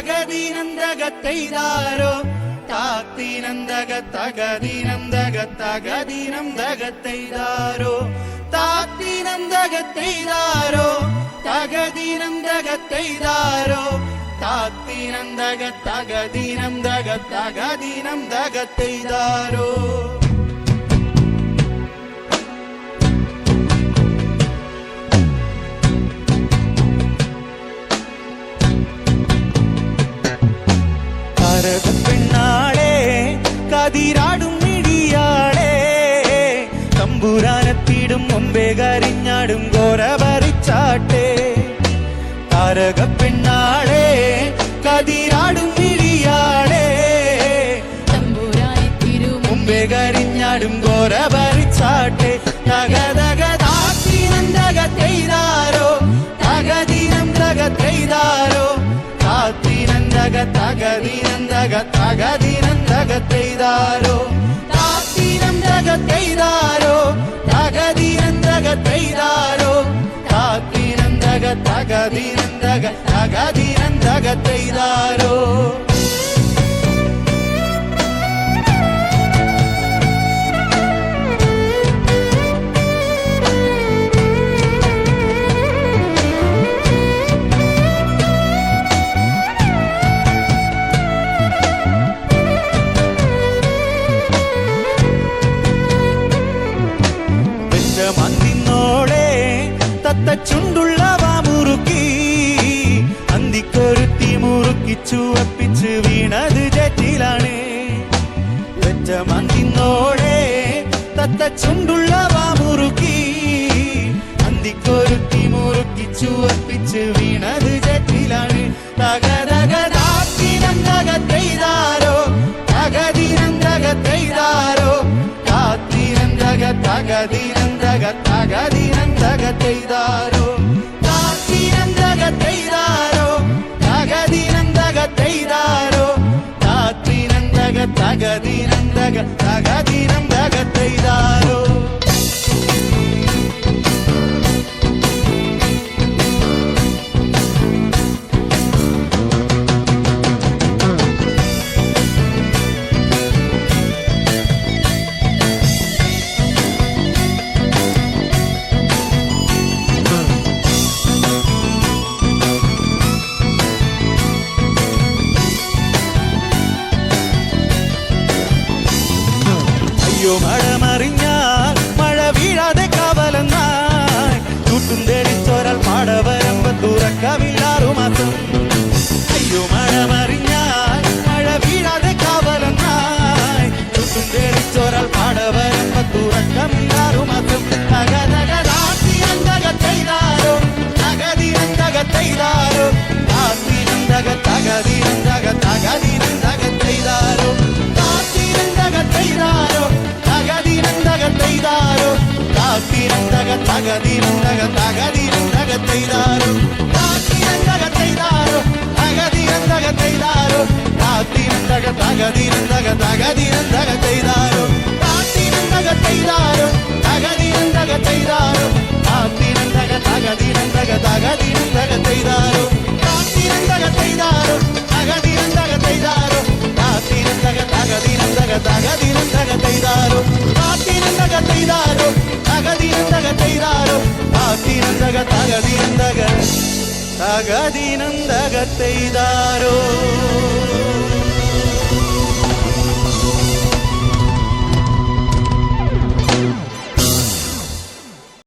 തകതിനന്തകത്തെയ്താരോ തകതിനന്തകത്തെയ്താരോ താത്തിനന്തകത്തെയ്താരോ തകതിനന്തകത്തെയ്താരോ താത്തിനന്തകത്തെയ്താരോ പെണ്ണാളെ കതിരാടും മിഴിയാളെ തമ്പുരാനെത്തിടും മുമ്പേ കരിഞ്ഞാടും ഗോരവരിച്ചാട്ടെ താരക പെണ്ണാളെ കതിരാടും മിഴിയാളെ തമ്പുരാനെത്തിടും മുമ്പേ കരിഞ്ഞാടും ഗോരവരിച്ചാട്ടെ തകതകതാത്തിനന്തകത്തെയ്താരോ തകതിനന്തകത്തെയ്താരോ തകതിനന്തകത്തെയ്താരോ താത്തിനന്തകത്തെയ്താരോ തകതിനന്തകത്തെയ്താരോ താത്തിനന്തകത്തെയ്താരോ മന്തിന്നോളെ തത്ത ചുണ്ടുള്ളവ മുറുക്കി അന്തിക്കൊരുത്തി മുറുക്കി ചുവപ്പിച്ച് വീണത് ജറ്റിലാണ് വെച്ച മന്തിന്നോളെ തത്ത ചുണ്ടുള്ളവ മുറുക്കി അന്തിക്കൊരുത്തി മുറുക്കി ചുവപ്പിച്ച് വീണത് ജറ്റിലാണ് തകതകതാത്തിനന്തകത്തെയ്താരോ തകതിനന്തകത്തെയ്താരോ തകതിനന്തകത്തെയ്താരോ താത്തിനന്തകത്തെയ്താരോ തകതിനന്തകത്തെയ്താരോ താത്തിനന്തകത്തെയ്താരോ മഴമറിഞ്ഞാൽ മഴ വീഴാതെ കാവലെന്നായി ചൂട്ടും തേടിച്ചോരാൽ പാടവരമ്പ തുറക്കമില്ലാറു മാസം അയ്യോ മഴമറിഞ്ഞാൽ മഴ വീഴാതെ കാവലെന്നായി ചൂട്ടും തേടിച്ചോരാൽ പാടവരമ്പ തുറക്കമില്ലാറു മാസം തകതകതാത്തിനന്തകത്തെയ്താരോ തകതിനന്തകത്തെയ്താരോ താത്തിനന്തകത്തെയ്താരോ താത്തിനന്തകത്തെയ്താരോ തകതിനന്തകത്തെയ്താരോ താത്തിനന്തകത്തെയ്താരോ താത്തിനന്തകത്തെയ്താരോ തകതിനന്തകത്തെയ്താരോ താത്തിനന്തകത്തെയ്താരോ താത്തിനന്തകത്തെയ്താരോ തകതിനന്തകത്തെയ്താരോ താത്തിനന്തകത്തെയ്താരോ താത്തിനന്തകത്തെയ്താരോ തകതിനന്തകത്തെയ്താരോ താത്തിനന്തകത്തെയ്താരോ താത്തിനന്തകത്തെയ്താരോ തകതിനന്തകത്തെയ്താരോ താത്തിനന്തകത്തെയ്താരോ